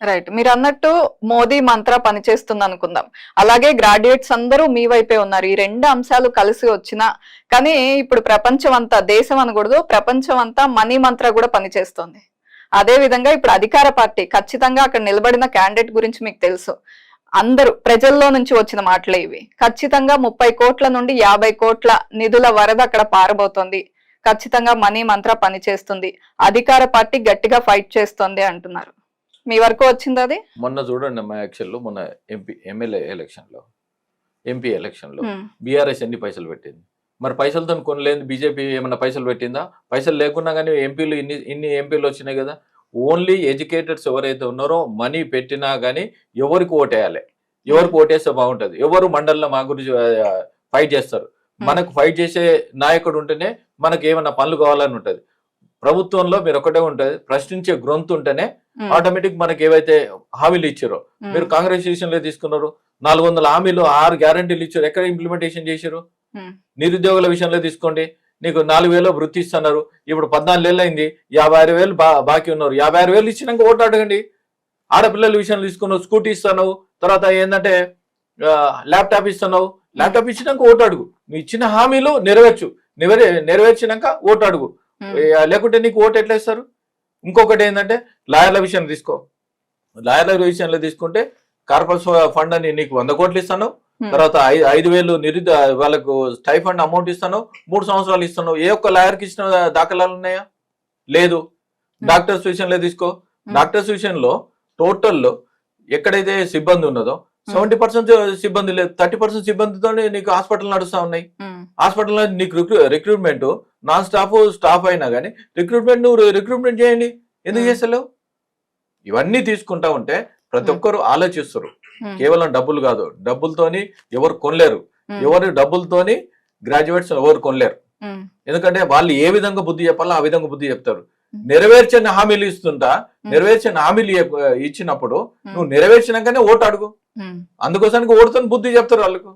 Right. మీరు అన్నట్టు మోదీ మంత్ర పనిచేస్తుంది అనుకుందాం. అలాగే గ్రాడ్యుయేట్స్ అందరూ మీ వైపే ఉన్నారు. ఈ రెండు అంశాలు కలిసి వచ్చినా కానీ ఇప్పుడు ప్రపంచం అంతా, దేశం అనకూడదు, ప్రపంచం అంతా మనీ మంత్ర కూడా పనిచేస్తుంది. అదే విధంగా ఇప్పుడు అధికార పార్టీ ఖచ్చితంగా అక్కడ నిలబడిన క్యాండిడేట్ గురించి మీకు తెలుసు. అందరూ ప్రజల్లో నుంచి వచ్చిన మాటలే ఇవి. ఖచ్చితంగా 30 కోట్ల నుండి 50 కోట్ల నిధుల వరద అక్కడ పారబోతోంది. ఖచ్చితంగా మనీ మంత్ర పనిచేస్తుంది. అధికార పార్టీ గట్టిగా ఫైట్ చేస్తుంది అంటున్నారు. మీ వరకు వచ్చింది అది? మొన్న చూడండి మా యాక్షన్లో, మొన్న ఎమ్మెల్యే ఎలక్షన్లో, ఎంపీ ఎలక్షన్లో బీఆర్ఎస్ ఎన్ని పైసలు పెట్టింది? మరి పైసలతో కొనలేదు బీజేపీ ఏమన్నా పైసలు పెట్టిందా? పైసలు లేకున్నా కానీ ఎంపీలు ఇన్ని ఎంపీలు వచ్చినాయి కదా. ఓన్లీ ఎడ్యుకేటెడ్స్ ఎవరైతే ఉన్నారో మనీ పెట్టినా కానీ ఎవరికి ఓటేయాలి, ఎవరికి ఓటేస్తే బాగుంటుంది, ఎవరు మండలంలో మా గురించి ఫైట్ చేస్తారు. మనకు ఫైట్ చేసే నాయకుడు ఉంటేనే మనకు ఏమన్నా పనులు కావాలని ఉంటుంది. ప్రభుత్వంలో మీరు ఒకటే ఉంటుంది, ప్రశ్నించే గ్రొంతు ఉంటేనే ఆటోమేటిక్ మనకి ఏవైతే హామీలు ఇచ్చారో, మీరు కాంగ్రెస్ విషయంలో తీసుకున్నారు 400 హామీలు 6 గ్యారంటీలు ఇచ్చారు, ఎక్కడ ఇంప్లిమెంటేషన్ చేశారు? నిరుద్యోగుల విషయంలో తీసుకోండి, నీకు 4,000 వృత్తి ఇస్తున్నారు, ఇప్పుడు 14 ఏళ్ళు అయింది, 56,000 బాకీ ఉన్నారు. 56,000 ఇచ్చినాక ఓటు అడగండి. ఆడపిల్లల విషయంలో తీసుకున్నావు, స్కూటీ ఇస్తున్నావు, తర్వాత ఏంటంటే ల్యాప్టాప్ ఇస్తున్నావు, ల్యాప్టాప్ ఇచ్చినాక ఓటు అడుగు. నువ్వు ఇచ్చిన హామీలు నెరవేర్చినాక ఓటు అడుగు, లేకుంటే నీకు ఓటు ఎట్లా ఇస్తారు? ఇంకొకటి ఏంటంటే లాయర్ల విషయం తీసుకో. లాయర్ల విషయంలో తీసుకుంటే కార్పొరేషన్ ఫండ్ అని నీకు 100 కోట్లు ఇస్తాను, తర్వాత 5,000 వాళ్ళకు స్టైఫండ్ అమౌంట్ ఇస్తాను, 3 సంవత్సరాలు ఇస్తాను. ఏ ఒక్క లాయర్కి ఇచ్చిన దాఖలాలు ఉన్నాయా? లేదు. డాక్టర్స్ విషయంలో తీసుకో. డాక్టర్స్ విషయంలో టోటల్లో ఎక్కడైతే సిబ్బంది ఉన్నదో 70% సిబ్బంది లేదు, 30% సిబ్బందితో నీకు హాస్పిటల్ నడుస్తా ఉన్నాయి. హాస్పిటల్లో నీకు రిక్రూట్మెంట్ నాన్ స్టాఫ్ అయినా కానీ రిక్రూట్మెంట్ చేయండి, ఎందుకు చేస్తలేవు? ఇవన్నీ తీసుకుంటా ఉంటే ప్రతి ఒక్కరు ఆలోచిస్తారు. కేవలం డబ్బులు కాదు, డబ్బులతోని ఎవరు కొనలేరు, ఎవరు డబ్బులతోని గ్రాడ్యుయేట్స్ ఎవరు కొనలేరు. ఎందుకంటే వాళ్ళు ఏ విధంగా బుద్ధి చెప్పాలో ఆ విధంగా బుద్ధి చెప్తారు. నెరవేర్చని హామీలు ఇస్తుంటా, నెరవేర్చని హామీలు ఇచ్చినప్పుడు నువ్వు నెరవేర్చినాకనే ఓటు అడుగు. అందుకోసానికి ఓటుతో బుద్ధి చెప్తారు వాళ్ళకు.